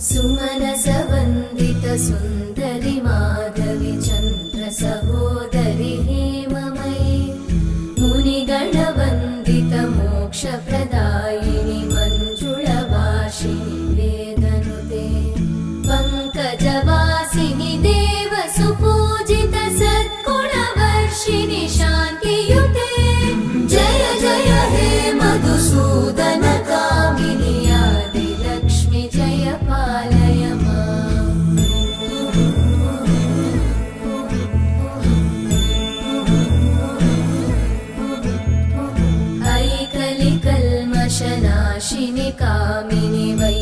सुमनसवन्दित सुन्दरि माधवि चन्द्र सहोदरि हेममयि मुनिगणवन्दित मोक्षप्रदायिनि मञ्जुळभाषिणि वेदनुते पङ्कजवासिनि देवसुपूजित सद्गुणवर्षिणि शान्तियुते जय जय हे मधुसूदन कामिनि आदिलक्ष्मि जय पालय माम्। ऐकलिकल्मषनाशिनि कामिनि वै